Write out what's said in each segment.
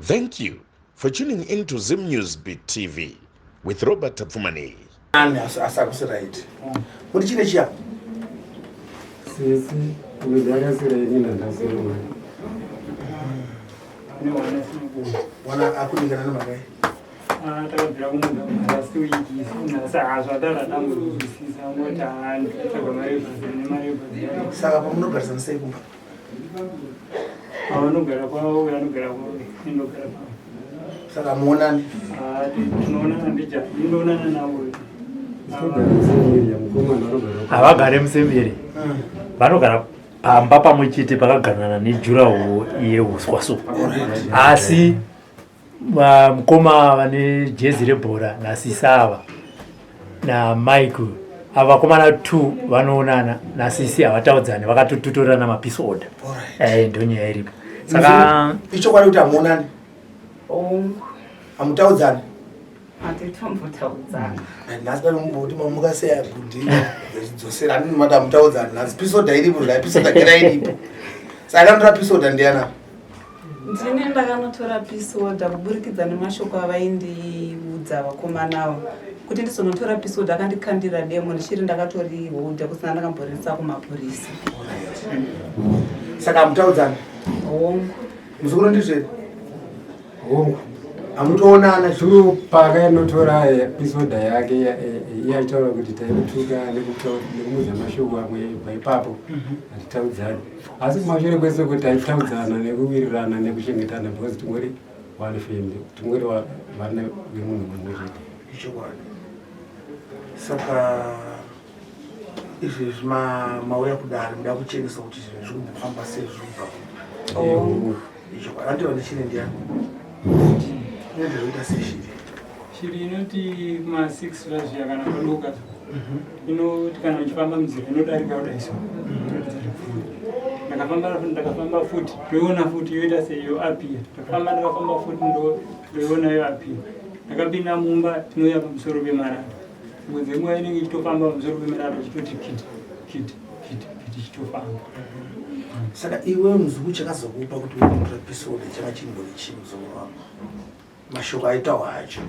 Thank you for tuning in to Zim News Beat TV with Robert Tapfumani. Avagare musembere vanogara pamba pamwe chete pakaganana nejurawo yeuswa so asi mukoma vane jezi rebhora nasisa ava naMike avakomana 2 vanoonana nasisi havataudzani vakatotutorana mapeace order ndonyaya iripo saka icho kwari kuti amuonani amutaudzani atitombotaudzana nhasi pano mumboti mamukaseya gundira zvidzosera anini mati amutaudzani nhasi pisoda iripo zva pisoda kera iripo saka anotora pisoda ndiana ndine ndakanotora pisoda kuburikidza nemashoko avaindiudza vakomanavo kuti ndizonotora pisoda akandikandira demo ndichiri ndakatori hodha kusina ndakamborisa kumapurisa saka amutaudzani hongu muzukuru ndizveri hongu amutoonana zviro pakainotora pisoda yake yaitaura kuti tainotuka nekumudza mashoko amwe ipapo hatitaudzani asi kumashure kwese kuti taitaudzana nekuwirirana nekushengetana because tingori one family tingori vana vemunhu mumwe chete ichokwadi saka izvezvi mauya kudari muda kuchenesa kuti zvinhu zviri kufamba sei zviri ichokwadi andiwa nechine ndiani ndezvoita seshiri shiri inoti kuma6 vazviya kana padoka inoti kana uchifamba muzira inodarika kudaiso ndakafamba futi ndoiona futi yoita seyo apia ndakafamba futi ndoiona yo apia ndakapinda mumba tinoya pamusoro pemarata mwedzi imwe inenge ichitofamba pamusoro pemarata chitoti kiti chitofamba saka iwe muzuku chakazokupa kuti unotora pisoda chaka chimbori chii muzoro wako mashoko aitawa acho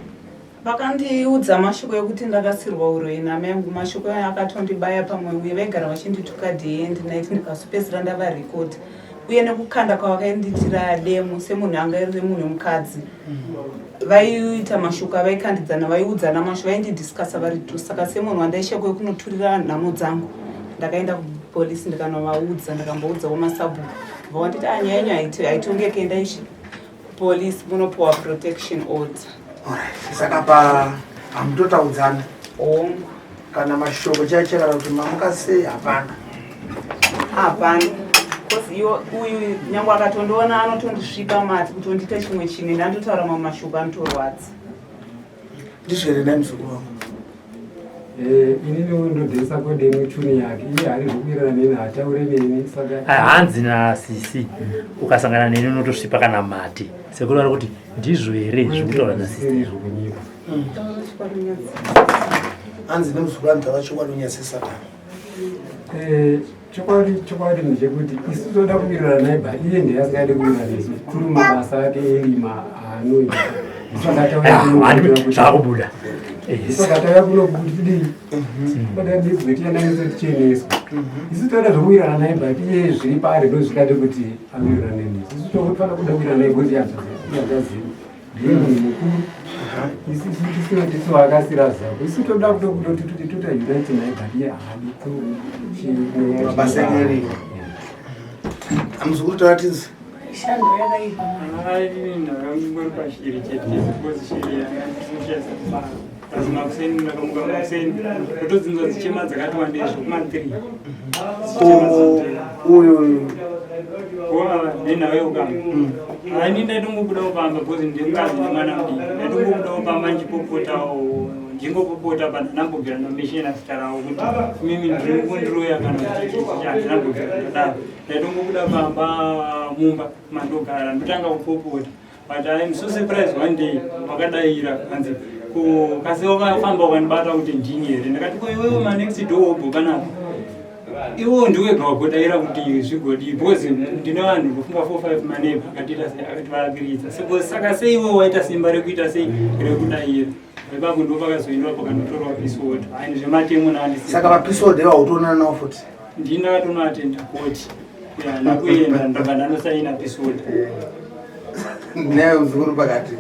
vakandiudza mashoko ekuti ndakasirwa uroyi namai angu mashoko akatondibaya pamwe uye vaigara vachindituka day and night ndikazopedzisira ndavarekodha uye nekukanda kwavakainditira demo semunhu anga iri munhu wemukadzi vaiita mashoko avaikandidzana vaiudzana mashoko vaindidhiskasa vari tu saka semunhu wandaishekwe kunoturira nhamo dzangu ndakaenda kupolisi ndikanovaudza ndakamboudzawo masabu vawanditi nyaya yenyu haitongeke endaishi police munopiwa protection order. Saka pa amutotaudzana hongu kana mashoko chaicho kana kuti mamukasei hapana kozi uyu nyange akatondiona anotondisvipa mati kutondita chimwe chine ndandotaura mamwe mashoko anotorwadza ndizvere nai muzukuru wangu inini ndodhesa kode muchuni yake iye hari zvokubirana neni hataure neni saka hanzi nasisi ukasangana neni unotosvipa kana mati sekuru ari kuti ndizvo here zvokutaura nasisi zvokunyika hanzi nemuzukuru anhu tava chokwadi unyasisa chokwadi ndechekuti isu toda kuwirirana naye but iye ndeyasingade kuwirirana nesu kuri mabasa ake erima anoita zvakubuda isakatauya kuno kuti tidii oda ndibwetianaise ticheneswa isu toda zvokuwirirana naye but iye zviri paari ndozvikade kuti awirirane nesu isu tofana kuda kuwirirana naye kuti azaziva ndiye munhu mukuru isi wakasira zako isi toda kutoti tota unite naye but iye haadi mabasa eri amuzukuru tavatizi shando yakaipa ndakangori pashiri chete because shiri yangasiyasa asi makuseni ndakamuka makuseni kutodzinzwa dzichema dzakati wandei zvokuma3 uyu nenawe ukamba ani ndaitongobudawo pamba because ndingazi nemwana mudiki ndaitongobudawo pamba ndichipopotawo ndingopopota but ndambobvira nomeshena zita rawo kuti mimi ndiriroya kana kuti handinambobvira ndodaro ndaitongobuda pamba mumba mandogara ndotanga kupopota but I'm so surprised one day wakadayira hanzi kasi wakafamba ukandibata kuti ndini here ndakati ko iwewe manext door panapa iwo ndiwega wagodaira kuti zvigodi because ndine vanhu vofunga 4-5 maneva akatiita akati vaagirisa saka sei iwo waita simba rekuita sei rekudayira ipapo ndo pakazoendwa pakanotorwa pisword haini zvematemu naandisi saka vapisword vautoonana navo futi ndinakatonoatenda koti nakuenda ndobva ndanosaina pisword nayo zvikuru pakati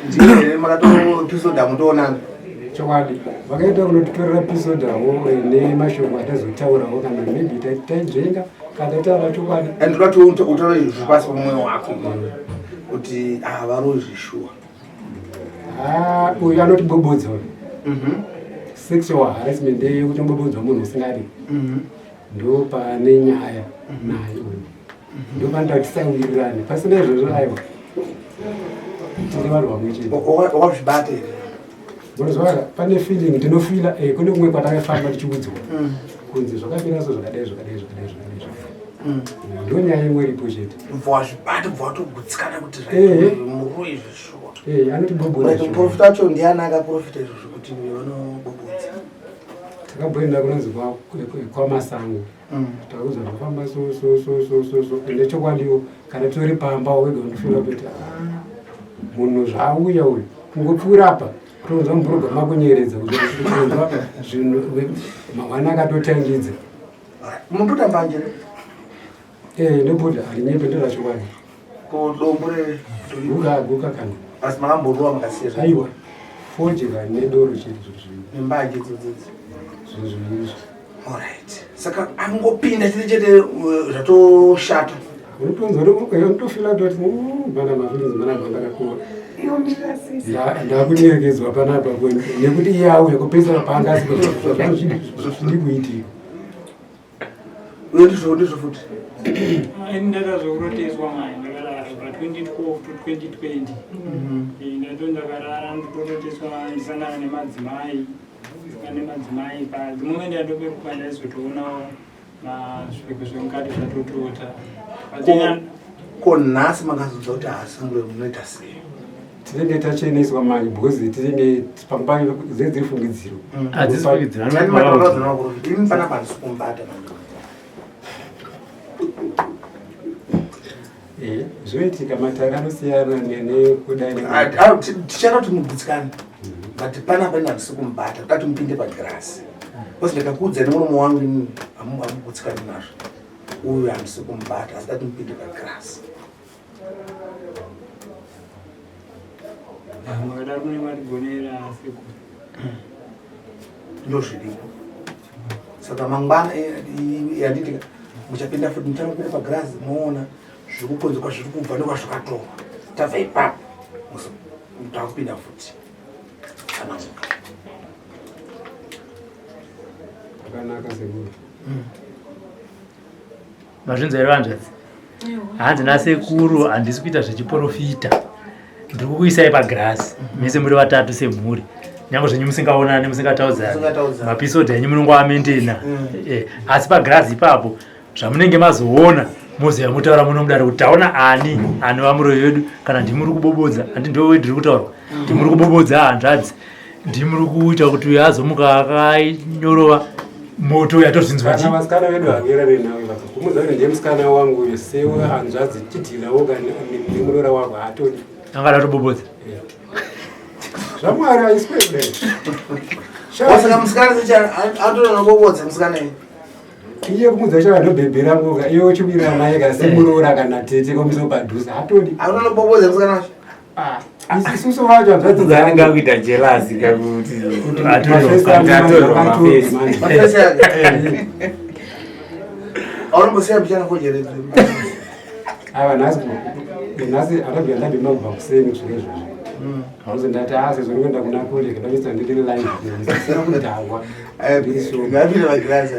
ndii makatopisword hamutoonana chokwadi vakaita kunotitorera pisword avo nemashoko atazotaurawo kana maybe taidzenga kana taura chokwadi and ndoti utaura izvo pasi pamwoyo wako kuti varozvishuwa uyu anotibobodza sexual harassment yekutombobodzwa munhu usingadi ndo pane nyaya naye uyu ndo panoita kuti tisawirirane pasina izvozvo aiwa tiri vanhu vamwe chete wakazvibata here munozvaka pane feeling ndinofila kune kumwe kwatakafamba tichiudzwa kunzi zvakapira so zvakadai ndo nyaya imwe iripo chete wazvibata bva watogutsikana kuti muru izvishuwa anotibobodza acho ndiani akaprofita izvozvo kuti vanobobodza takabhoenda kunonzi kwamasango takuza ndofamba so ende chokwadiwo kana tori pamba wega undofila kuti munhu zvauya uyu kungopfuura apa tonzwa muprogama akunyeredza kutonzwa zvinhu mangwana akatotangidza munototamba njere ndobhodha harinyepe ndorachokwadi kodombure guka kana asi makamboruwa makasiya aiwa fojera nedoro chete nembaji dzodzodzi zvizvo alright saka angopinda chete chete zvatoshata unotonzwa unotofila kuti bana mafilizi mana bandakakura ndakunyerekedzwa panapa nekuti iye auya kupedzisira paangazindikuitika uye ndizvo futi ndakazoroteswa mai ndakarara pa 2012 to 2020 ndakarara ndotoroteswa ndisangana nemadzimai padzimwe ndandopekupa ndaizotoonawo mazvipeko zvemukati zvatotota ko nhasi makazodza kuti hasangure munoita sei tinenge tacheneswa manje because tinenge pamba dziri fungidziro ini panapa ndisikumbata zvoitika matara anosiyana nekudai tichada kuti mugutsikane but panapa ine handisikumbata kudati mupinde pagirasi bcause ndakakuudza nemuromo wangu ini hamugutsikani nazvo uyu handisikumbata asi dati mupinde pagirasi makada kune matigonera seku ndozviripo saka mangwana yanditi muchapinda futi muchanopinda pagirazi moona zvikukonzekwa zviri kubva nekwazvakatova tabva ipapo takupinda futi anamuka akanaka sekuru mazvinzwa vanzvadzi hanzi nasekuru handisi kuita zvechiprofita ndiri kukuisai pagirasi mese muri vatatu semhuri nyange zvenyu musingaonani musingataudzani mapisodha enyu munongo amentena asi pagirasi ipapo zvamunenge mazoona moziva mutaura munomudaro kuti taona ani vamuro yedu kana ndimuri kubobodza handi ndo ndiri kutaura ndimuri kubobodza hanzvadzi ndimuri kuita kuti uyo azomuka akanyorowa moto yatozvinzwa kana vasikana vedu hangera venavo vakakumudza kuti ndiye musikana wangu uyo sewe hanzvadzi chitirawo nemurora wako hatodi angada tobobodza zvamwari aiswebe saka musikana atonobobodza musikana iye kumudza chavandobhebhera ngoga iwe uchibirira naye kasemurora kana tete komiso padhuze hatodi atonobobodza musikana wacho isusu vacho hanzvadzanenge akuita jelasi kakuti aunombosiya mbichana kojereza ava nhasi atabvira ndabhema kubva kuseni kusvika izvozvo auzi ndati sezvo ndikuenda kuna kolege ndaisa ndiri live kudhawa ngapinde magirazi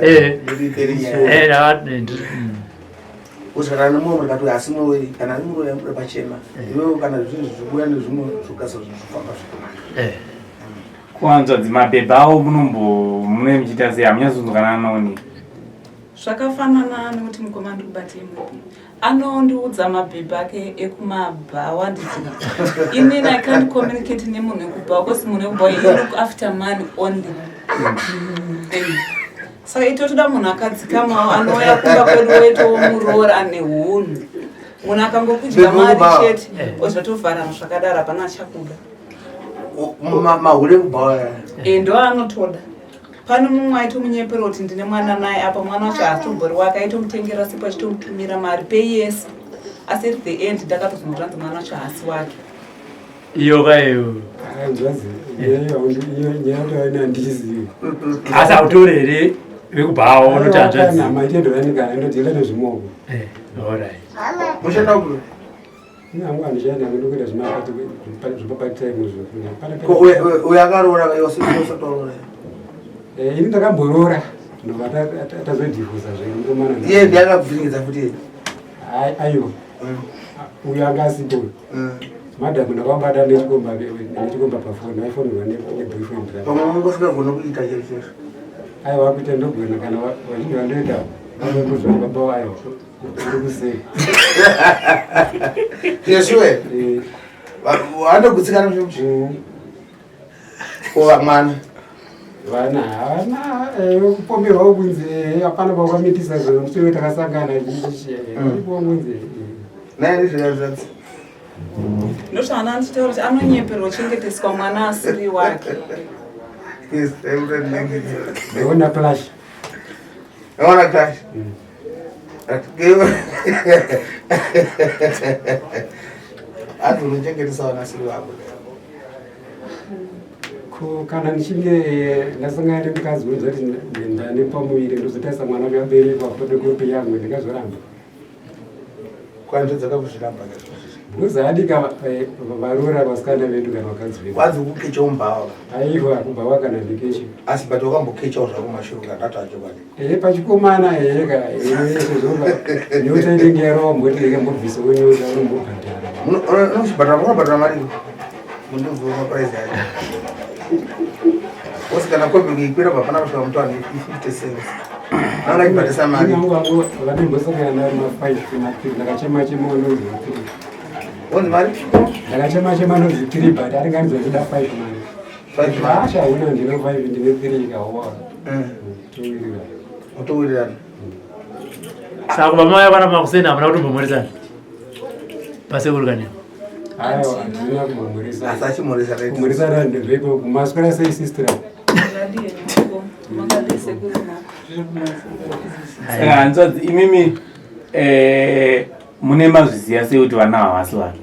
uzvakana nemumwe muri kati asi muroi kana ari muroi amure pachena iwewo kana zvinhu zvikuya nezvimwe zvokasa zvinhu zvofamba zvakanaka kuhanzvadzi mabhebha avo mune muchiita sei hamunyazonzwakana naoni zvakafanana nekuti mukoma ndikubate imupi anondiudza mabhebha ake ekumabhawa nditi inini I can't communicate nemunhu ekubhawa because munhu ekubhawa you look after money only saka itotoda munhu akadzikamawo anouya kumba kwedu weitomuroora nehunhu. Munhu akangokudya mari chete ozvatovharana zvakadaro hapana chakuda. Mahule kubhaya. Ndo anotoda. Pane mumwe aitomunyepera kuti ndine mwana naye apa mwana wacho haatombori wake aitomutengera sipo achitomutumira mari peyese. Asi at the end ndakatozomuzvanzi mwana wacho haasi wake. Iyo kayo. Nzvazi. Iyo ndizivi. Asi autorere vekubhawa unotanzva. Kana maitedo yanikana inodira nezvimoko. Alright. Mushanda kuri. Nyangu anishanda ndokuita zvimapati zvipapati muzvo. Ko uyakarora yositotorora. Ini ndakamborora ndobata tazodivuza zveingomana. Iye ndiyakabvingidza futi. Aiwa. Uyo angasipo. Madam ndakambata nechikomba pafoni aifonera neboyfriend. Pamwe ngosingagona kuita chero. Aiwa kuita ndogona kana wachinge wandoita vanondozva baba wayo. Ndikusei. Yeswe. Wandogutsikana zvimwe. Ova mwana. Vana kupomberwa kunzi hapana kwakamitisa zvomusiwe takasangana ichiipongunzi naye zvakazadzi Ndozvaana ndichitaura kuti anonyeperwa kuchengeteswa mwana asiri wake. ndaiona flash aona clash ati unochengetesa vana asiri vako kana ndichinge ndasangana nemukadzi unoziva kuti ndane pamuviri ndozotarisa mwana akaberekwa fotokopi yangu ndingazoramba kwanzo dzakakuzviramba ndozadika varora vasikana vedu kana vakadzi vedu kwanzi kukechombava aiwa kubva kana ndikecho asi but wakambokechawo zvako mashure katatu acho kwadi pachikomana ka yeshe zvova nyotainengerawo mboti ndikambobvisa wenyoza unombobhadhara munobhadhara mari mundivuva mapuraizi acho osi kana kombi kuikwira papana kusvika mutu ane 50 cents nangachibhadhisa mari vanembosangana nama5 ndakachema-chema unonzi onzi mari ndakachema-chema unonzi 3 but aringanidzwa kuda 5 mari asha una ndine 5 ndine 3 ikawa towirirana utowirirana Saka baba vaya vana makusena hamuna kutombomhoresana pasekuru Kanengo. aiwa handina kumhoresana asi achimhoresana kumhoresana ndezveko kumaswera sei sister Saka hanzvadzi imimi mune mazviziva sei kuti vana havasi vake?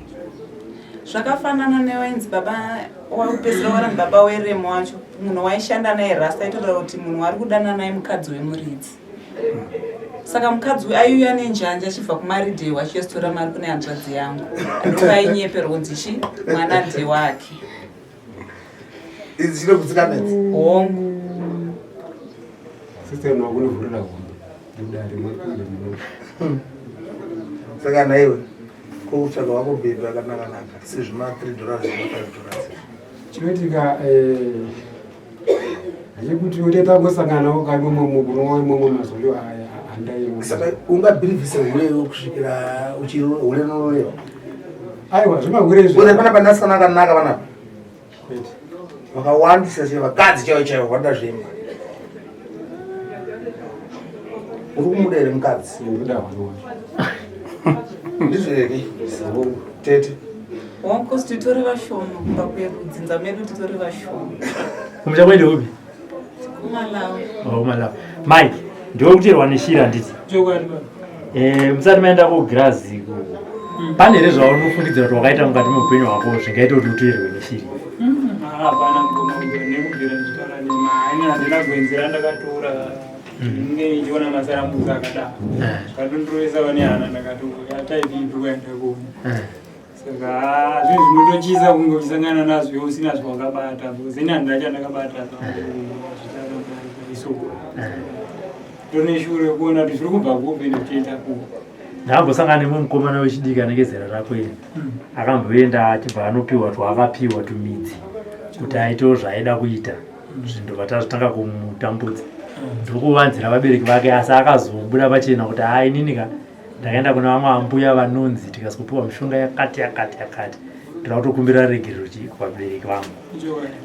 Zvakafanana newainzi baba wakupedzisira waranzi baba weremo wacho munhu waishanda naye rasta aitotaura kuti munhu wari kudana naye mukadzi wemuridzi. Saka mukadzi uyu aiuya nenjanja achibva kumaridheo achiyositora mari kune hanzvadzi yangu ndokainyeperwa kunzi mwana ndewake. izvi chinokutsikanadzi hongu sister nakunovhurira hombe ndudare makunde muno saka naiwe koutsvaga wako bhebhi akanaka-naka sezvima $3 $5 chinoitika ndechekuti utetangosanganawo kaimomomokunowaimomo mazolo aya handaimo saka ungabhirivhise huleyo kusvikira hule nololewa aiwa zvimahurezvo pana pandasikana akanaka panapa vakawandisa che vakadzi chaivo chaivo vada zvemba uri kumuda here mukadzi ndoda hwanowa ndizvo here tete hongu titori vashoma kumba kwedu dzinza medu titori vashoma Kumusha kwende upi? kumalawo Malawi. Mike, ndiwe kucherwa neshira nditi. Musati maenda kugirazi pane here zvaunofungidzira kuti wakaita mukati muupenyu hwako zvingaita kuti uteerwe neshiri? hapana nekubvira ndichitaura nema ini handina gwenzi randakatora ndinge ichiona masarambuza akadaro zvikatondoroesa vane hana ndakatoya taipipi kuenda kuona saka zvinhu zvinotochisa kunge uchisangana nazvo usina zvawakabata zini handina chandakabata isoko toneshure kuona kuti zviri kubva kupi nekutoita kuo Ndakambosangana nemumwe mukomana wechidiki anenge zera rako iri akamboenda achibva anopiwa twakapiwa tumidzi kuti aitewo zvaaida kuita zvindobva tazvitanga kumutambudza ndokuvanzira vabereki vake asi akazobuda pachena kuti inini ndakaenda kuna vamwe ambuya vanonzi tikazopiwa mishonga yakati ndira kutokumbira regerero kuvabereki vangu.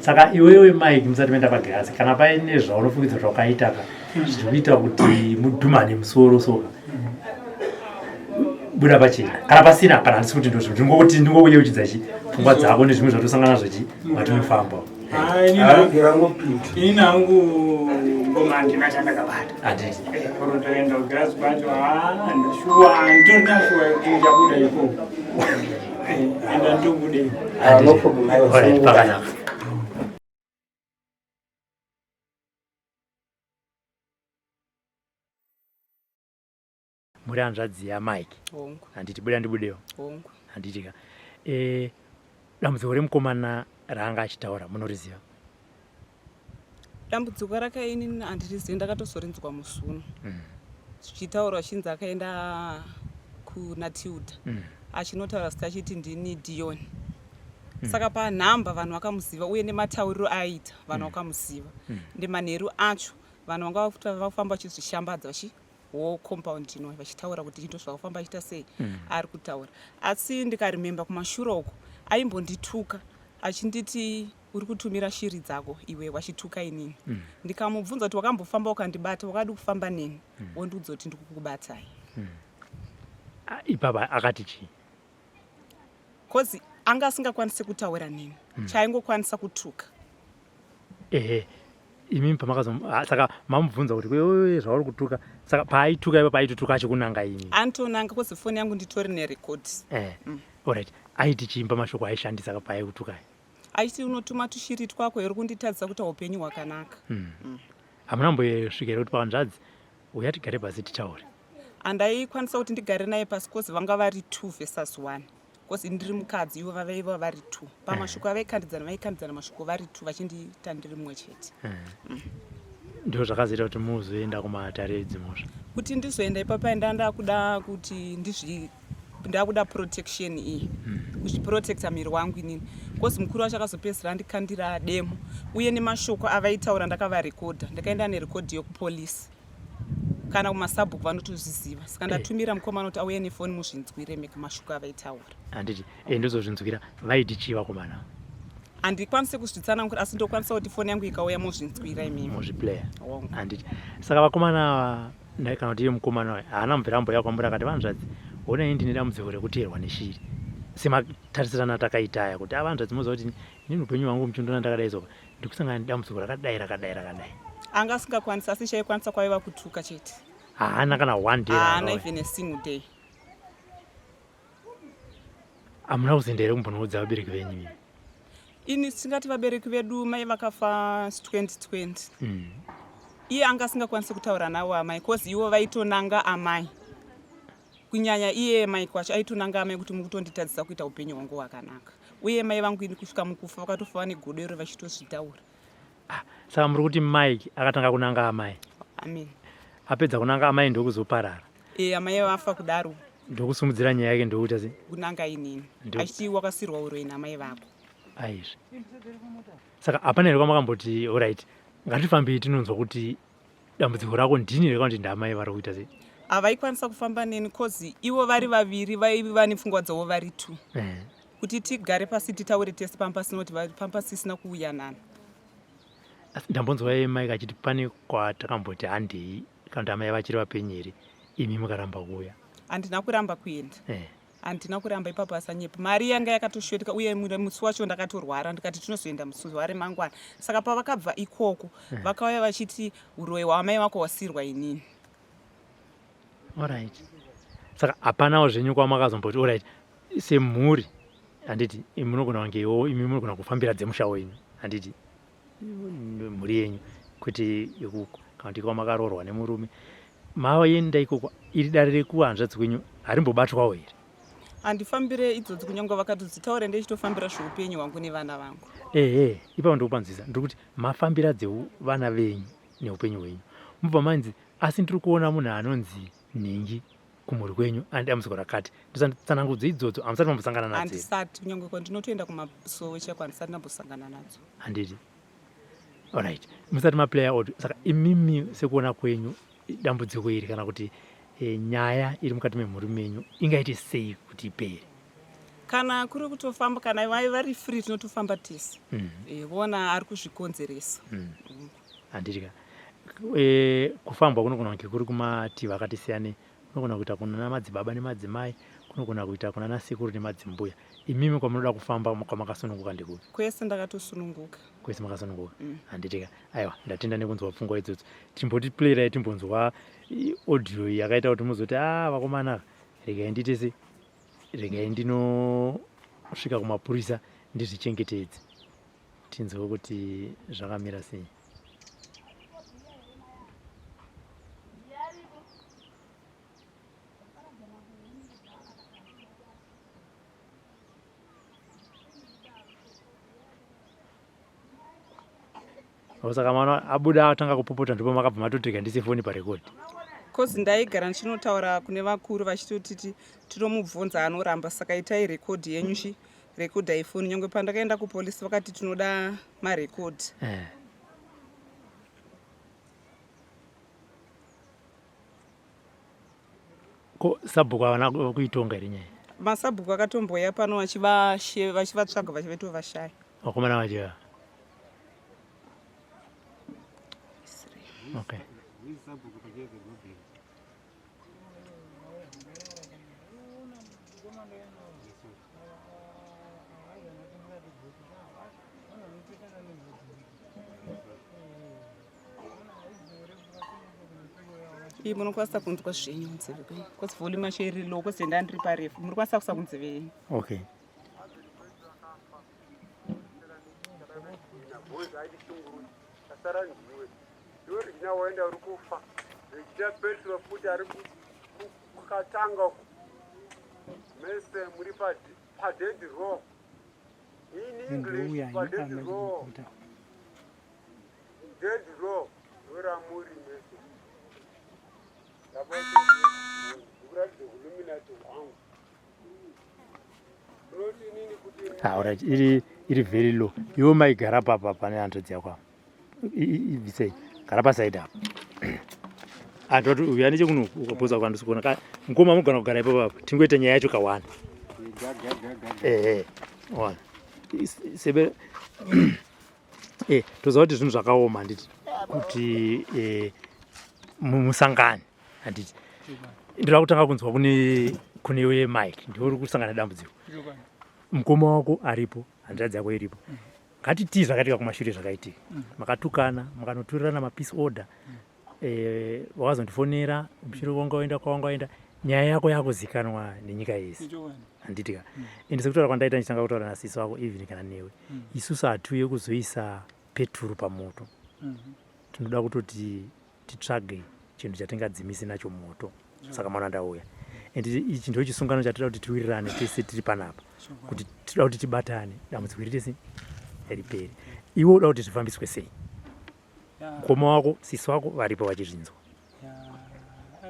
Saka iwewe Mike musati maenda pagirazi kana paine zvaunofungidza kuti wakaita zvinoita kuti mudhumane musoro soka buda pachena kana pasina kana handisi kuti ndozvo ndingoti ndingouyeudzachi pfungwa dzako nezvimwe zvatosangana zvachi matinofamba ini nangu ngoma handina chandakabata kurotoenda kugirazi kwacho ndoshuwa handina shuwa yekuti ndichabuda ikoko enda ndobudei pakanaka. Muri hanzvadzi yaMike handiti buda ndibudewo handitika dambudziko remukomana raanga achitaura munoriziva? Dambudziko rakaini handirizivi, ndakatozorinzwa musuno zvichitaurwa chinzi akaenda kuna Tilda achinotaura zita achiti ndini Dion. Saka panhamba vanhu vakamuziva uye nematauriro aita vanhu vakamuziva. Ndemanheru acho vanhu vanga vafamba vachizvishambadza vachiwo compound ino vachitaura kuti into zvakufamba achiita sei ari kutaura. Asi ndikarimemba kumashure uko aimbondituka achinditi uri kutumira shiri dzako iwe wachituka inini. Ndikamubvunza kuti wakambofamba ukandibata wakadi kufamba neni wondiudza kuti ndikukubatai. Ipapa akati chii? Kozi anga asingakwanisi kutaura neni chaingokwanisa kutuka. Imimi saka mamubvunza kuti zvauri kutuka saka paaituka ipo paaitutuka achikunanga ini antonanga kozi foni yangu nditori nerekodi. Alright, aiti chimba mashoko aishandisa paaikutukai? Aiti unotuma tushiri twako iri kunditadzisa kuti upenyu hwakanaka. Hamuna mbosvikira kuti panzvadzi uya tigare pasi titaure? Andaikwanisa kuti ndigare naye pasi kozi vanga vari 2 versus 1 kozi ndiri mukadzi ivo vavaiva vari 2 pamashoko vaikandidzana mashoko vari 2 vachindita ndiri mumwe chete. Ndio zvakazoita kuti muzoenda kumatare edzimhosva kuti ndizoenda ipapo ndakuda kuti ndakuda protection iyi kuzviprotecta miri wangu inini kozi mukuru wacho akazopedzisira andikandira demo uye nemashoko avaitaura ndakavarekodha ndakaenda nerekodhi yokupolisi kana kumasabhuku vanotozviziva saka ndatumira mukomana kuti auye nefoni muzvinzwire mashoko avaitaura. Handiti ndozozvinzwira vaiti chii vakomana? Handikwanisi kuzvitsanangura asi ndokwanisa kuti foni yangu ikauya muzvinzwira imimi muzviplayer. Handiti saka vakomana kana kuti iye mukomana haana mubvirambo yakwambura akati vanzvadzi honai ndine dambudziko rekuteerwa neshiri sematarisirana takaitaya kuti avanzvadzi moziva kuti inini upenyu hwangu muchindona ndakadai zoka ndikusangana nedambudziko rakadai. Anga asingakwanisa asi chaikwanisa kwaiva kutuka chete. Haana kana one day haana even a single day. Hamuna kuzoenda here kumbonoudza vabereki venyu mimi? Ini tingati vabereki vedu mai vakafa 2020. Iye anga asingakwanisi kutaura navo amai kozi ivo vaitonanga amai kunyanya iye mai kwacho aitonanga amai kuti mukutonditadzisa kuita upenyu hwangu hwakanaka uye mai vangu ini kusvika mukufa vakatofa negodero vachitozvitaura. Saka muri kuti Mike akatanga kunanga amai? Amen. Apedza kunanga amai ndokuzoparara? Amai vafa kudaro ndokusimudzira nyaya yake ndokuita sei? Kunanga inini achiti wakasirwa uroyi namai vako. Aizvi saka hapana here kwamakamboti alright ngatifambei tinonzwa kuti dambudziko rako ndini reka kuti ndamai vari kuita sei? Havaikwanisa kufamba neni kozi ivo vari vaviri vaiva nepfungwa dzavo vari 2 kuti tigare pasi titaure tese pampasinoti pampasisina kuuyanana. Ndambonzwa Mike achiti pane kwatakamboti handei kana kuti amai vachiri vapenyu here imi mukaramba kuuya? Handina kuramba kuenda. Handina kuramba ipapo asanyepa mari yanga yakatoshotika uye musi wacho ndakatorwara ndikati tinozoenda musi waremangwana saka pavakabva ikoko vakauya vachiti uroyi hwamai vako hwasirwa inini. Alright, saka hapanawo zvenyu kwamakazomboti alright semhuri handiti munogona kungewo imi munogona kufambira dzemusha wenyu handiti mhuri yenyu kuti ikuko kana kuti kwamakaroorwa nemurume maenda ikoko iri dare rekuhanzvadzi kwenyu harimbobatwawo here? Handifambire idzodzo kunyange vakatodzitaure ndechitofambira zveupenyu hwangu nevana vangu. Ipapo ndikupanzisa ndiri kuti mafambira dzevana venyu neupenyu hwenyu mubva manzi asi ndiri kuona munhu anonzi Nhingi kumhuri kwenyu ane dambudziko rakati nditsanangudze idzodzo hamusati mambosangana nadzo? Handisati kunyange kwandinotoenda kumasowe chako handisati ndambosangana nadzo. Handiti alright musati maplayer out saka imimi sekuona kwenyu dambudziko iri kana kuti nyaya iri mukati memhuri menyu ingaite sei kuti ipere? Kana kuri kutofamba kana vai vari free tinotofamba tese vona ari kuzvikonzeresa. Handitika kufamba kunogona kunge kuri kumativi akati siyane, kunogona kuita kuna madzibaba nemadzimai, kunogona kuita kuna nasekuru nemadzimbuya. Imimi kwamunoda kufamba kwamakasununguka ndikupi? Kwese ndakatosununguka. Kwese makasununguka. Handitika. Aiwa, ndatenda nekunzwa pfungwa idzodzo. Timboti playera timbonzwa audio yakaita kuti muzoti vakomana regai nditese regai ndinosvika kumapurisa ndizvichengetedze. Tinzwe kuti zvakamira sei. Saka mwana abuda atanga kupopota ndipo makabva matoteka ndise foni parekodi. Kozi ndaigara ndichinotaura kune vakuru vachitoti tinomubvunza anoramba, saka itai rekodhi yenyu rekodha ifoni. Nyangwe pandakaenda kupolisi vakati tinoda marekodhi. Ko sabhuku avana kuitonga iri nyaya? Masabhuku akatomboya pano vachivatsvaga vachivetovashaya. Vakomana vachiva? Okay. Munokwanisa kunzwa zvenyu munzeve kwenyu. Kozi volume yacho iri low, kozi ndandiri parefu. Munokwanisa kusa kunzeve yenyu. Okay. Yoenda uri kufa zvichita petro futi ari kukatanga mese muri padead row in English padead row dead row ora muri mese lapho illuminati wangu alright, iri very low. Iwo maigara papa pane antu dzakwa ibvisei gara pasaidi apa atoti uya nechekuno ukapoza kwandisi kuona mukoma mugana kugara ipapo apa tingoita nyaya yacho kawana wana sebe toziva kuti zvinhu zvakaoma handiti kuti musangane handiti ndinoda kutanga kunzwa kune Mike ndiuri kusangana dambudziko. Mukoma wako aripo, hanzvadzi yako iripo. Ngatitii zvakatika kumashure zvakaitika. Makatukana, makanoturirana mapeace order. Wakazondifonera, mushure wanga waenda kwawangaenda, nyaya yako yakuzikanwa nenyika yese. Handitika. Ende sekutaura kwandaita ndichitanga kutaura nasisi wako even kana newe. Isusu hatiuye kuzoisa peturu pamoto. Tinoda kutoti titsvage chinhu chatingadzimise nacho moto. Saka mwana ndauya. Ende ichi ndicho chisungano chatinoda kuti tiwirirane tese tiri panapa. Kuti tinoda kuti tibatane dambudziko riri ripere. Iwe unoda kuti zvifambiswe sei? Mukoma wako, sisi wako varipo vachizvinzwa.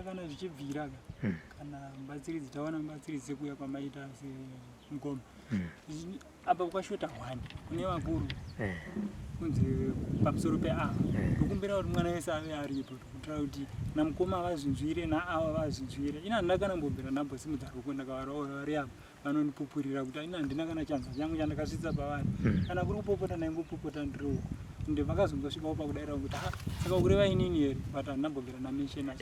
Kana zvichibvira kana mbatsiridzi tawana mbatsiridzi kuya kwamaita semukoma. Apa kwashota hwani kune vakuru. Kunze pamusoro peava ndokumbira kuti mwana wese ave aripo kuitira kuti namukoma vazvinzwire naava vazvinzwire. Ina handina kana mbombera nambosimudza ruoko ndakavari apa vanondipupurira kuti ina handina kana chanza changu chandakasvitsa pavari. Kana kuri kupopota naingopopota ndirowo ende vakazongosvikawo pakudaira kuti saka kureva inini here but handina mbombera nameshena.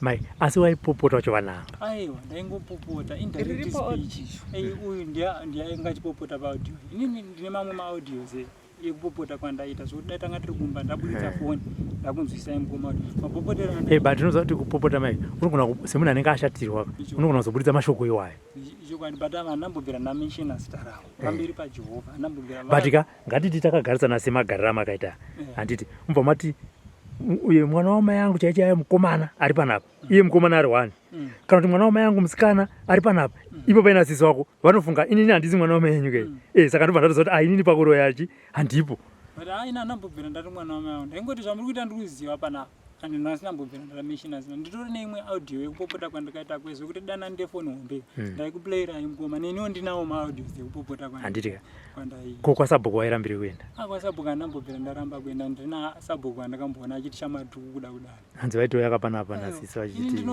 Mai asi waipopota wacho vananga? Aiwa ndaingopopota indirect speech. Uyu ndiainga achipopota paaudio. Inini ndine mamwe maaudios yekupopota kwandaita zvokuti tanga tiri kumba ndabuditsa foni ndakunzwisai mukoma kuti mapopotero but ndinoziva kuti kupopota mai unogona semunhu anenge ashatirwa unogona kuzobuditsa mashoko iwayo ichokwadi but ava handambobvira ndamenshena zita ravo pamberi pajehovha handambobvira but ngatiti takagarisana semagariro amakaita handiti mubva mati uye mwana wamai yangu chaicho aye mukomana ari panapa iye mukomana ari wani kana kuti mwana wamai yangu musikana ari panapa ipo paina sisi wako vanofunga inini handisi mwana wamai yanyu kai saka ndobva ndatoziva kuti inini pakuro yachi handipo but ina handambobvira ndati mwana wamai yangu ndaingoti zvamuri kuita ndiri kuziva panapa kandi ndasina mbobvira ndarameshina zina nditori neimwe audio yekupopota kwandakaita kwezvo kuti dana ndefoni hombe ndaikuplayira mukoma neniwo ndinawo maaudio ekupopota handitika ko kwasabhuku wairambiri kuenda? Kwasabhuku handambobvira ndaramba kuenda ndina sabhuku andakamboona achiti chamatuku kuda kudaro hanzi vaitoya kapanapa nasisi vachiti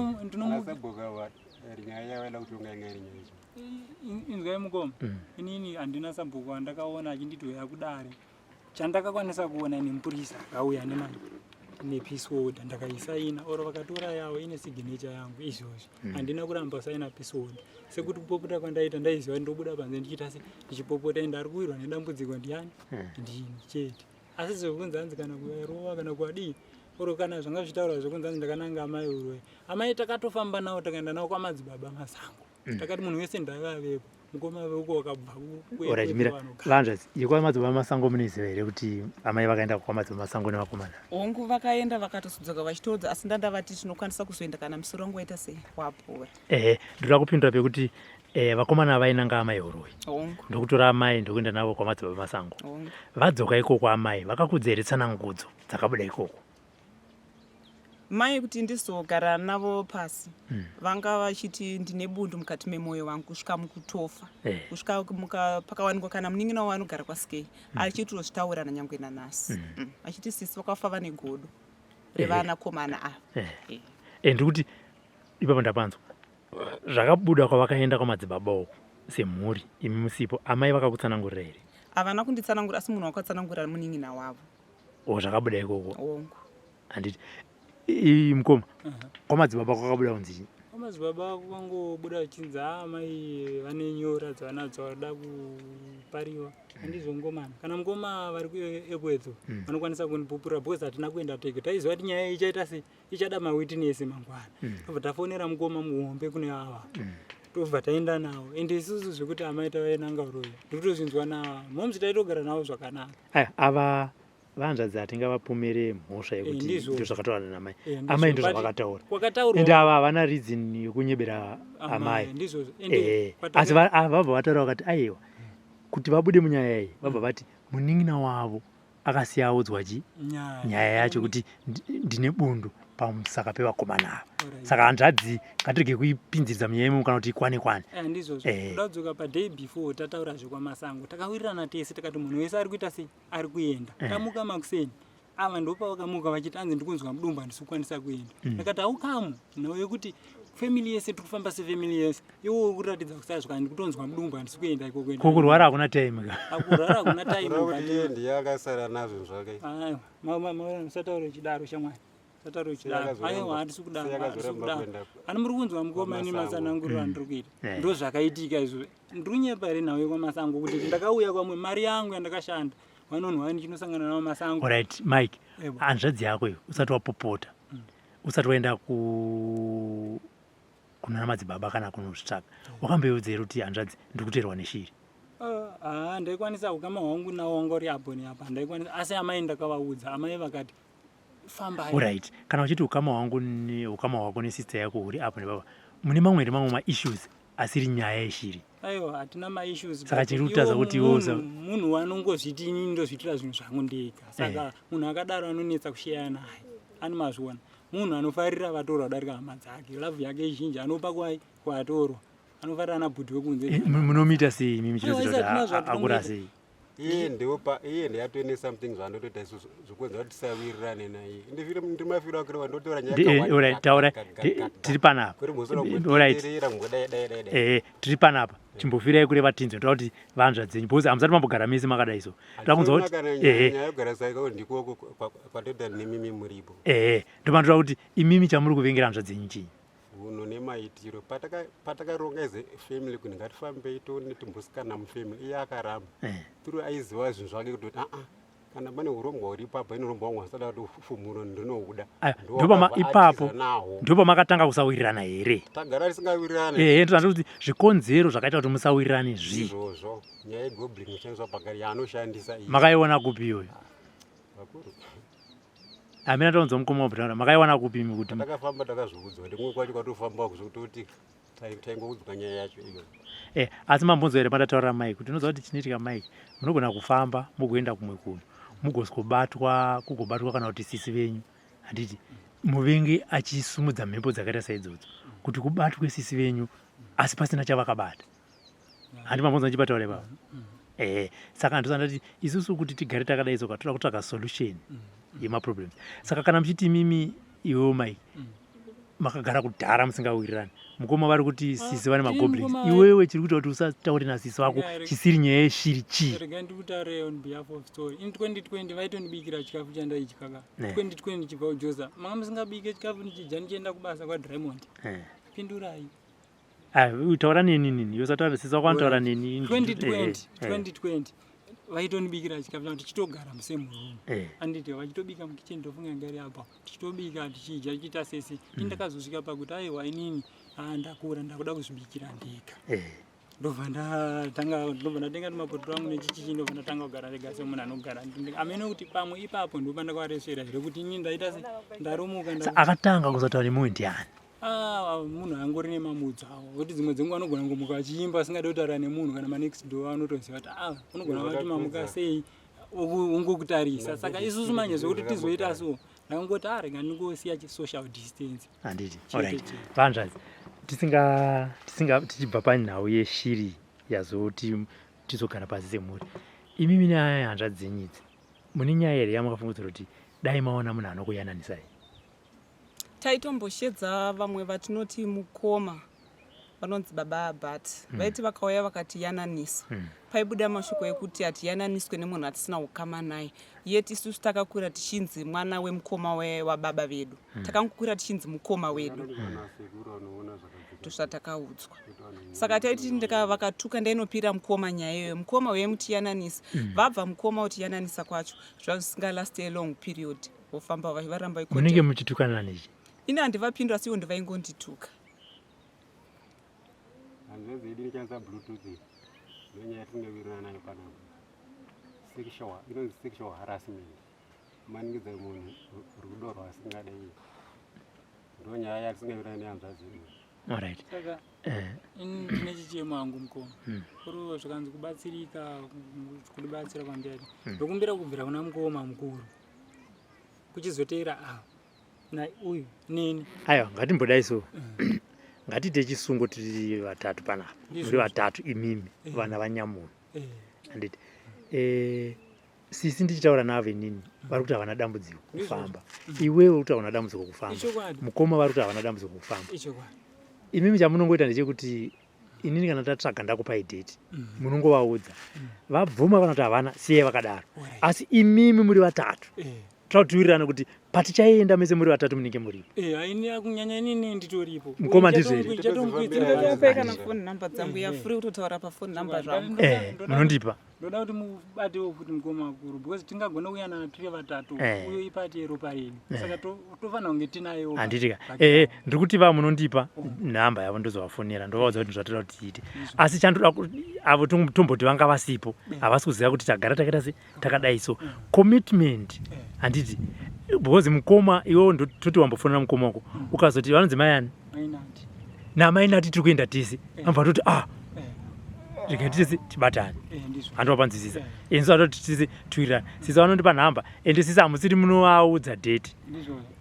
inzwai mukoma inini handina sabhuku andakaona achinditoya kudare chandakakwanisa kuona nemupurisa akauya nemani nepeace order ndakaisaina oro vakatora yavo ine signature yangu izvozvo handina kuramba saina peace order sekuti kupopota kwandaita ndaiziva ndobuda panze ndichita se ndichipopota ndari kuwirwa nedambudziko ndiani ndini chete asi zvekunzi hanzi kana kurowa kana kuadii oro kana zvanga zvitaura zvekunzi hanzi ndakananga amai uroi amai takatofamba nawo takaenda nawo kwamadzibaba masango takati munhu wese ndakavepo mukoma veuko wakabva mira vanzvadzi yekwamadzibaba masango munoziva here kuti amai vakaenda kwamadzibaba masango nevakomana hongu vakaenda vakatosudzoka vachitodza asi ndandavati tinokwanisa kuzoenda kana musoro wangu waita sei wapora ndoda kupindura pekuti vakomana vainanga amai uroi ndokutora amai ndokuenda navo kwamadzibaba masango vadzoka ikoko amai vakakudza here tsanangudzo dzakabuda ikoko mai kuti ndizogara navo pasi vanga vachiti ndine bundu mukati memwoyo wangu kusvika mukutofa kusvika pakawanikwa kana munin'ina waanogara kwasikei achitozvitaura nanyangwe nanhasi achiti sisi vakafa vane godo revanakomana ava ndiri kuti ipapo ndapanzwa zvakabuda kwavakaenda kwamadzibaba semhuri imi musipo amai vakakutsanangurira here havana kunditsanangura asi munhu wakatsanangurira munin'ina wavo zvakabuda ikoko ongo handiti mukoma kwamadzibaba kwakabuda kunzi kwamadzibaba kwangobuda vachinzi amai vane nyora dzavanadzo vada kupariwa handizvongomana kana mukoma vari kuekwedzo vanokwanisa kunipupura because hatina kuenda tege taiziva kuti nyaya ichaita se ichada mawitness mangwana tobva tafonera mukoma muhombe kune ava tobva taenda navo ende isusu zvekuti amai tavaenanga uroyo ndikutozvinzwa nava momsi taitogara navo zvakanaka ava vanzvadzi hatingavapomere mhosva yekuti ndo zvakataura namai amai ndo zvavakataura ende ava havana reason yekunyebera amai asi vabva vataura vakati aiwa kuti vabude munyaya iyi vabva vati munin'ina wavo akasiya audzwa nyaya yacho kuti ndine bundu pamusaka pevakomana ava saka hanzvadzi ngatirege kuipinziridza munyaya imomo kana kuti ikwane ndizvozvo kudadzoka paday before tataura zvekwamasango takawirirana tese takati munhu wese ari kuita sei ari kuenda tamuka makuseni ava ndopa vakamuka vachiti anzi ndikunzwa mudumbu handisi kukwanisa kuenda ndakati haukamu nhau yekuti family yese tiri kufamba sefamily yese iwo kuratidza kusazvika ndikutonzwa mudumbu handisi kuenda iko kuenda kurwara hakuna time kurwara hakuna time ndiyakasara nazvo zvake musataure chidaro shamwari aiwa handisi kudaro ani muri kunzwa mukoma ini masananguriro andiri kuita ndo zvakaitika izvo ndiri kunyepa here nhau yekwamasango kuti ndakauya kwamwe mari yangu yandakashanda vanonhwa ndichinosangana navo masango right mike hanzvadzi yako iyo usati wapopota usati waenda kuna madzibaba kana kunozvitsvaka wakambeudza here kuti hanzvadzi ndiri kuteerwa neshiri ndaikwanisa ukama hwangu nawo wanga uri apo neapa ndaikwanisa asi amai ndakavaudza amai vakati right kana uchiti ukama hwako nesista yako uri apo nebaba mune mamwe nemamwe maissues asiri nyaya yeshiri aiwa hatina maissues saka chiri kutaza kuti munhu wanongozviti inini ndozviitira zvinhu zvangu ndega saka munhu akadaro anonetsa kusheya naye ani mazviona munhu anofarira vatorwa kudarika hama dzake lavhu yake zhinji anopa kwatorwa anofarira anabhudhi wekunze munomita sei mimi chinoita kuti akura sei iye ndeyatone something zvandotoita isusu zvokwenza kuti tisawirirane naye ndimafiro akureva ndotora nyataura tiri panapa tiri panapa chimbofirai kureva tinzwe toda kuti vanzva dzenyu bcause hamusati mambogara mese makadai so ndikoko kwatoita nemimi muripo ndomandoda kuti imimi chamuri kuvengera hanzva dzenyu chii uno nemaitiro patakaronga eze family kuti ngatifambei tione timbosikana mufamily iye akaramba tiri aiziva zvinhu zvake kuti kana pane urongwa uri ipapo inorongwa wangu asada kuti fumuro ndinouda ipapo ndipo makatanga kusawirirana here tagara tisingawirirane ndozvati kuti zvikonzero zvakaita kuti musawirirane izvozvo nyaya yegobling ishandiswa pakari yaanoshandisa makaiona kupi iyoyo vakuru hamina taunzwa mukoma wabhutaura makaiwana kupi imi kuti takafamba takazviudzwa ndimwe kwacho kwatofamba kuzototi taingoudzwa nyaya yacho iyo asi mambonzwa here pandataurira mai kuti unoziva kuti chinoitika mai munogona kufamba mugoenda kumwe kunhu mugobatwa kana kuti sisi venyu handiti muvengi achisumudza mhepo dzakaita saidzodzo kuti kubatwe sisi venyu asi pasina chavakabata handi mambonzwa ndichipataura ipapa saka ndosandati isusu kuti tigare takadai soka toda kutsvaga solution yemaproblems saka kana muchiti mimi iwewo mai makagara kudhara musingawirirani. Mukoma vari kuti sisi vane magoblins. Iwewe chiri kuita kuti usataure nasisi wako chisiri nyaya yeshiri chii. Rega ndikutaure on behalf of story. In 2020 vaitondibikira chikafu chandaidya kaka. 2020 chibva kujoza. Manga musingabike chikafu ndichidya ndichienda kubasa kwaDraymond. Pindurai. Utaura nini? Yosataura sisi wako anotaura nini? 2020 vaitondibikira chikafu changu tichitogara musemurume. Anditi vachitobika mukicheni tofunga ngari apa. Tichitobika tichidya tichiita sesi. Indakazosvika pakuti aiwa inini ndakura ndakuda kuzvibikira ndega. Ndobva ndatenga mapotoro angu nechichichi ndobva ndatanga kugara rega semunhu anogara. Amene kuti pamwe ipapo ndobva ndakavaresvera zviro kuti inini ndaita se ndaromuka. Akatanga kuzotaura nemunhu ndiani? Munhu angori nemamudzi awo. Kuti dzimwe dzenguva anogona kungomuka achiimba asingadi kutaura nemunhu kana manext door anotoziva kuti unogona kuti mamuka sei ungokutarisa. Saka isusu manje zvokuti tizoita so ndakangoti rega ndingosiya social distance. Handiti. Alright. Vanzvadzi. Tichibva panhau yeshiri yazoti tizogara pasi semhuri. Imi neaya hanzvadzi dzenyidzi. Mune nyaya here yamakafungidzira kuti dai maona munhu anokuyananisai? Taitomboshedza vamwe vatinoti mukoma vanonzi baba but vaiti vakauya vakatiyananisa. Paibuda mashoko ekuti atiyananiswe nemunhu atisina ukama naye. Yeti isusu takakura tichinzi mwana wemukoma wababa vedu. Takangokura tichinzi mukoma wedu. Tosvatakaudzwa. Saka taiti vakatuka ndainopira mukoma nyayeyo. Mukoma wemutiyananisa. Vabva mukoma utiyananisa kwacho. Zvasingalasti long period. Vofamba varamba ikoti. Munenge muchitukana nechi? Ini handivapindura siwo ndivaingondituka. Handezi idini chanza bluetooth. Ndonya yatingawirirana nayo panapa. Sexual harassment. Maningidza munhu rudo rwasingadai. Ndonya yatingawirirana nayo hanzvadzi. Alright. Saka ine chichemo hangu mukoma. Kuri zvakanzi kubatsirika kudibatsira kwandiri. Ndokumbira kubvira kuna mukoma mukuru. Kuchizoteera na uyu nini. Aiwa, ngatimbodai so. Ngatite chisungo tiri vatatu panapa. Muri vatatu imimi vana vanyamunhu. Handiti. Sisi ndichitaura navo nini vari kuti havana dambudziko kufamba. Iwewe uri kuti havana dambudziko kufamba. Mukoma vari kuti havana dambudziko kufamba. Imimi chamunongoita ndechekuti inini kana tatsvaga ndakupai date munongovaudza. Vabvuma kana kuti havana siyai vakadaro. Asi imimi muri vatatu. Tautiwirirana kuti patichaenda mese muri vatatu munenge muripo. Haini yakunyanya inini nditoripo. Mukoma ndizveri. Ndinopeka na phone number dzangu ya free kutotaura pa phone number zvangu. Munondipa. Ndoda kuti mubatewo kuti mukoma mukuru because tingagona kuyana tiri vatatu uyo ipati yeropa yedu. Saka tofanira kunge tinayo. Handitika. Ndiri kuti munondipa namba yavo ndozovafonera ndovaudza kuti zvatoda kuti tiite. Asi chandoda avo tomboti vanga vasipo havasi kuziva kuti tagara takaita se takadai so commitment handiti because mukoma iwewe ndototi wambofonera mukoma wako ukazoti vanonzi mayani namainati tiri kuenda tese ambva toti tese tibatane handovapanzwisisa inso atoti tise tuwirirana sisi vanondipa nhamba ende sisi hamusiri munovaudza date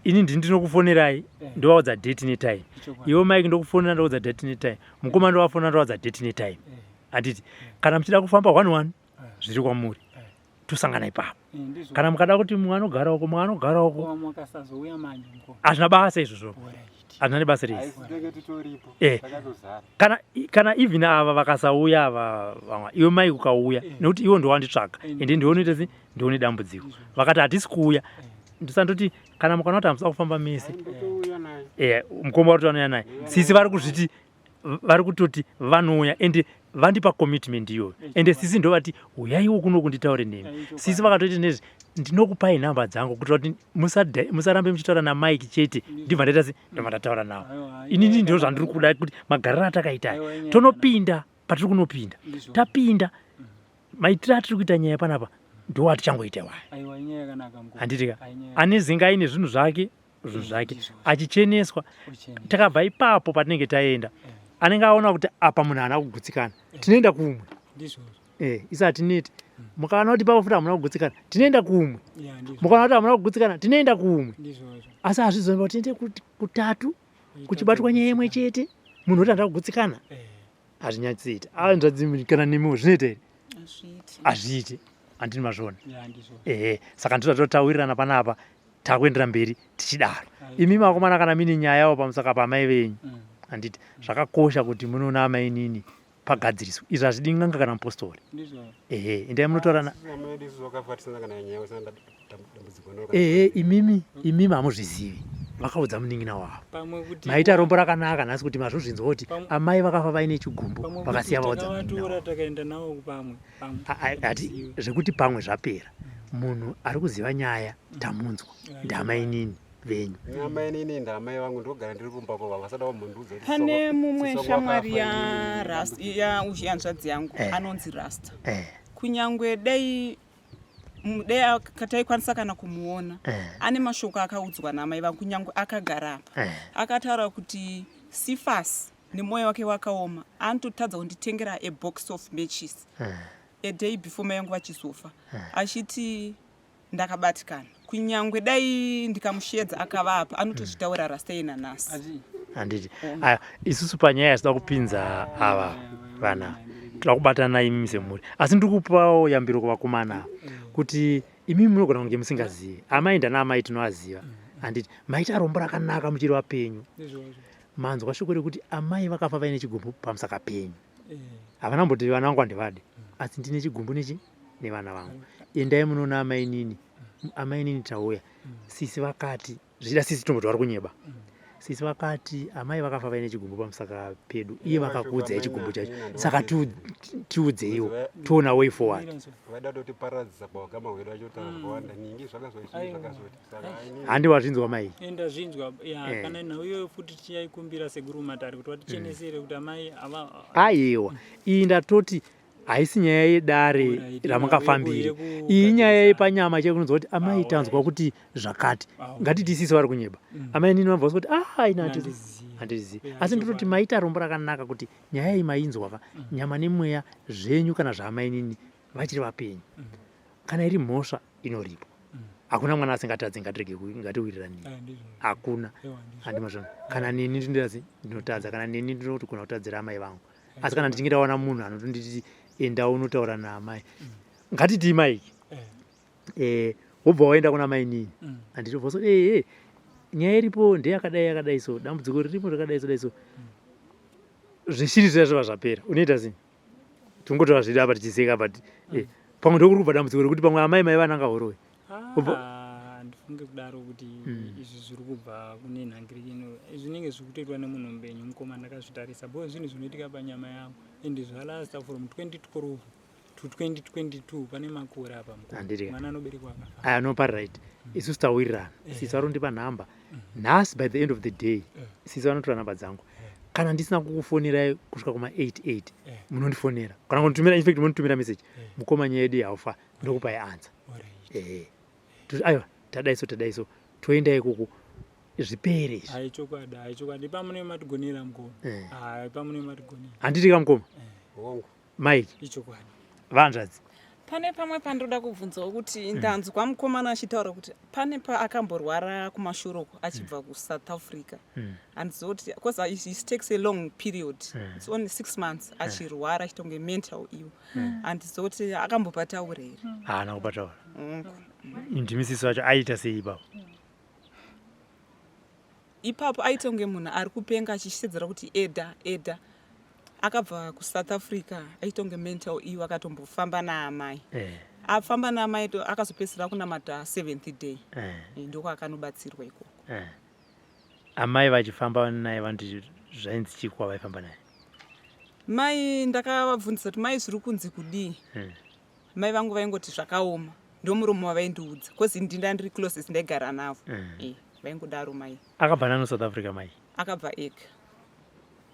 ini ndinokufonerai ndovaudza date netime iwe maiki ndokufonera ndoudza date netime mukoma ndovafonera ndovaudza date netime handiti kana muchida kufamba 1-1 zviri kwamuri tosangana ipapo kana mukada kuti mumwe anogara uko hazvina basa izvozvo hazvina nebasa rei kana even ava vakasauya ava vamwe iwe mai ukauya nekuti iwe ndowanditsvaga ende ndionoita se ndione dambudziko vakati hatisi kuuya ndosandoti kana mukana kuti hamusa kufamba mese mukoma vari kuti vanouya naye sisi vari kuzviti vari kutoti vanouya ende vandipa commitment iyoyo ende sisi ndovati uyaiwo kuno kunditaure nemi sisi vakatoti nezvi ndinokupai nhamba dzangu kuitira kuti musarambe muchitaura namike chete ndibva ndaita se ndobva ndataura navo inini ndo zvandiri kuda kuti magariro atakaita tonopinda patiri kunopinda tapinda maitiro atiri kuita nyaya panapa ndo atichangoita wayo handitika ane zingaine zvinhu zvake achicheneswa takabva ipapo patinenge taenda anenge aona kuti apa munhu haana kugutsikana tinoenda kumwe isa hatineti mukaona kuti papo futi hamuna kugutsikana tinoenda kumwe mukaona kuti hamuna kugutsikana tinoenda kumwe asi hazvizonba kuti tiende kutatu kuchibatwa nyaya imwe chete munhu kuti handa kugutsikana hazvinyatsoita kana nemiwo zvinoita here hazviiti handini mazvona saka ndoda totawirirana panapa takuendera mberi tichidaro. Imi vakomana kana mine nyayawo pamusaka pamai venyu handiti zvakakosha kuti munoona amai nini pagadziriswa izvi hazvidi n'anga kana mupostori. Endai munotaurana imimi hamuzvizivi vakaudza munin'ina wavo maita rombo rakanaka nhasi kuti mazvozvinzwa kuti amai vakafa vaine chigumbu vakasiya vaudza hati zvekuti pamwe zvapera munhu ari kuziva nyaya tamunzwa ndamai nini venyu. Pane mumwe shamwari yanzvadzi yangu anonzi Rasta. Kunyangwe dai kataikwanisa kana kumuona ane mashoko akaudzwa namai vangu kunyangwe akagara apa akataura kuti Sifas nemwoyo wake wakaoma anototadza kunditengera a box of matches a day before mai vangu vachizofa achiti ndakabatikana kunyangwe dai ndikamushedza akava apa anotozvitaura Rasta ina nhasi. Handiti isusu panyaya yasida kupinza ava vana toda kubatana imi semhuri asi ndiri kupawo yambiro kuvakomana kuti imi munogona kunge musingazivi amai ndana amai tinovaziva handiti maita rombo rakanaka muchiri wapenyu manzwa shoko rekuti amai vakafa vaine chigumbu pamusaka penyu havana mboti vana vangu handivade asi ndine chigumbu nevana vangu endai munoona amai nini tauya sisi vakati zvichida sisi tomboti vari kunyeba sisi vakati amai vakafa vaine chigumbu pamusaka pedu iye vakakuudzai chigumbu chacho saka tiudzeiwo tiona way forward. Handi wazvinzwa mai ndazvinzwa kana nauyo futi tichaikumbira sekuru matari kuti vatichenesere kuti amai aiwa iyi ndatoti haisi nyaya yedare ramukafambire iyi nyaya yepanyama chekunonzwa kuti amai tanzwa kuti zvakati ngatiti sisi vari kunyeba amai nini vabva kuti ina handizivi asi ndototi maita rombo rakanaka kuti nyaya iyi mainzwaka nyama nemweya zvenyu kana zvaamai nini vachiri vapenyu kana iri mhosva inoripo hakuna mwana asingatadzi ngatiwirirani hakuna handimazvona kana nini ndinotadza kana nini ndinoti kuna kutadzira amai vangu asi kana ndichinge ndaona munhu anotonditi enda unotaura naamai ngatiti maiki wobva waenda kuna mai nini handiti voso nyaya iripo ndeyakadai so dambudziko riripo rakadai so zvishiri zvazviva zvapera unoita sei tingotora zviri apa tichiseka but pamwe ndokuri kubva dambudziko rekuti pamwe amai mai vananga horowe ndifunge kudaro kuti izvi zviri kubva kune nhangiri ino zvinenge zvikutoitwa nemunhu mbenyu mukoma ndakazvitarisa bo zvinhu zvinoitika panyama yangu ende zvalasta from 2012 to 2022 pane makore apa mwana anoberekwa akafa nopa right isusu tawirirana sisi varondipa nhamba nhasi by the end of the day sisi vanotora nhamba dzangu kana ndisina kukufonirai kusvika kuma88 munondifonera kana kunditumira infact munonditumira message mukoma nyaya yedu yaufa ndokupai anza aiwa tadaiso toenda ikoko zvipere haichokwadi pamune matigonera mukoma pamune matigonera handitika mukoma mike ichokwadi vanzvadzi pane pamwe pandoda kubvunzawo kuti ndanzwa mukomana achitaura kuti pane paakamborwara kumashuroko achibva kuSouth Africa handizoti because it takes a long period it's only 6 months achirwara achitonge mental iwo handizoti akambopataura here haana kupataura ndimisisi wacho aita sei ipapo aita kunge munhu ari kupenga achisedzera kuti eda akabva kuSouth Africa aitonge mental iwo akatombofamba naamai afamba naamai akazopedzisira kunamata 7th day ndoko akanobatsirwa ikoko amai vachifamba naye vanoti zvainzi chikwa vaifamba naye mai ndakavabvunzisa kuti mai zviri kunzi kudii mai vangu vaingoti zvakaoma ndomuromo wavaindiudza kozi ndinda ndiri closest ndaigara navo vaingodaro mai akabva nano South Africa mai akabva ega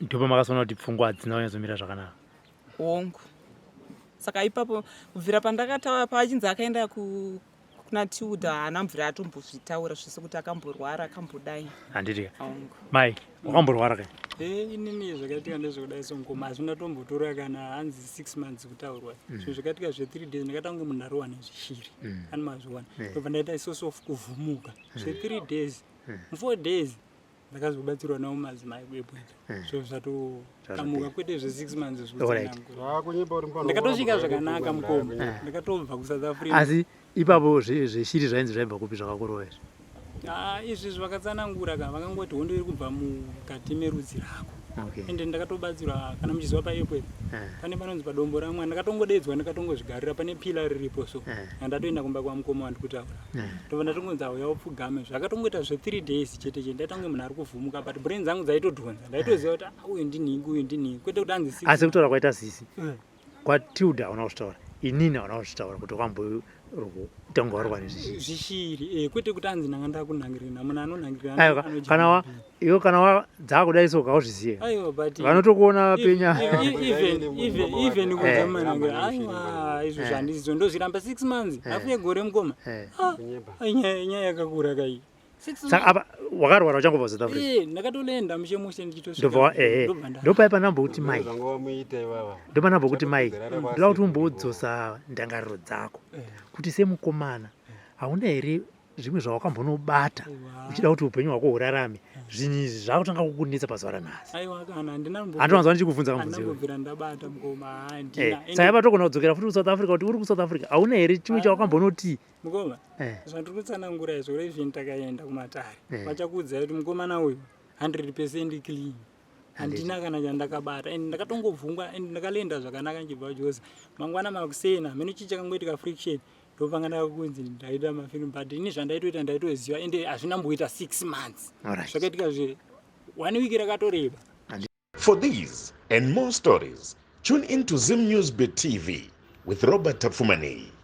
ndopa makasona kuti pfungwa hadzina kunyadzomira zvakanaka hongu saka ipapo kubvira pandakataura paachinzi akaenda kuna Tiudha haana mvura atombozvitaura zvese kuti akamborwara akambodai handitika mai wakamborwara kai inini zvakaitika ndezvekudai somukoma hazvina tombotora kana hanzi 6 months kutaurwa zvinhu zvakaitika zve3 days ndakatange munhu arohwa nezvishiri ani mazviwana ndobva ndaita source of kuvhumuka zve3 days 4 days ndakazobatsirwa nawo madzimai kwebwedza so zvatokamuka kwete zve6 months ndakatosvika zvakanaka mukoma ndakatobva kuSouth Africa asi ipapo zveshiri zvainzi zvaibva kupi zvakakurowa izvi izvi zvakatsanangura ka vakangoti hondo iri kubva mukati merudzi rako ende ndakatobatsirwa kana muchiziva paepwe pane panonzi padombo ramwe ndakatongodedzwa ndakatongozvigarira pane pila riripo so andatoenda kumba kwamukoma wandikutaura ndobva ndatongonzi auya upfugame zvakatongoita zve3 days chete chete ndaitange munhu ari kuvhumuka but brain dzangu dzaitodhonza ndaitoziva kuti uyu ndinhingi uyu ndinhingi kwete kuti anzi asi kutaura kwaita sisi kwatilda hauna kuzvitaura inini hauna kuzvitaura kuti wakambotonga warwa nezvishiri kwete kuti anzi nanga ndakunhangirira munhu anonhangirira iwe kana dzakudai so kauzviziye vanotokuona penya even kunza manhangirira aiwa izvo zvandizvo ndozviramba 6 months hafu yegore mukoma inyaya yakakura kai saka apa wakarwara uchangobva South Africa ndakatolenda mushemushe ndopaipa nambokuti mai ndopa nambokuti mai ndoda kuti umbodzosa ndangariro dzako kuti semukomana hauna here zvimwe zvawakambonobata uchida kuti upenyu hwako hurarame zvinhu izvi zvakutanga kukunetsa pazuva ranhasi handowanzwa ndichikubvunza saka patogona kudzokera futi kuSouth Africa kuti uri kuSouth Africa hauna here chimwe chawakambonoti mukoma zvandiri kutsanangura izvo rezvini takaenda kumatare vachakuudzai kuti mukomana uyu 100% clean handina kana chandakabata ende ndakatongovhungwa ende ndakalenda zvakanaka nchibva chose mangwana makusena mene chii chakangoitika friction ndopanga ndakakunzi ndaita mafilm but ini zvandaitoita ndaitoziva ende hazvinamboita 6 months zvakaitika 1 week rakatoreba. For these and more stories, tune into Zim News Bit TV with Robert Tafumani.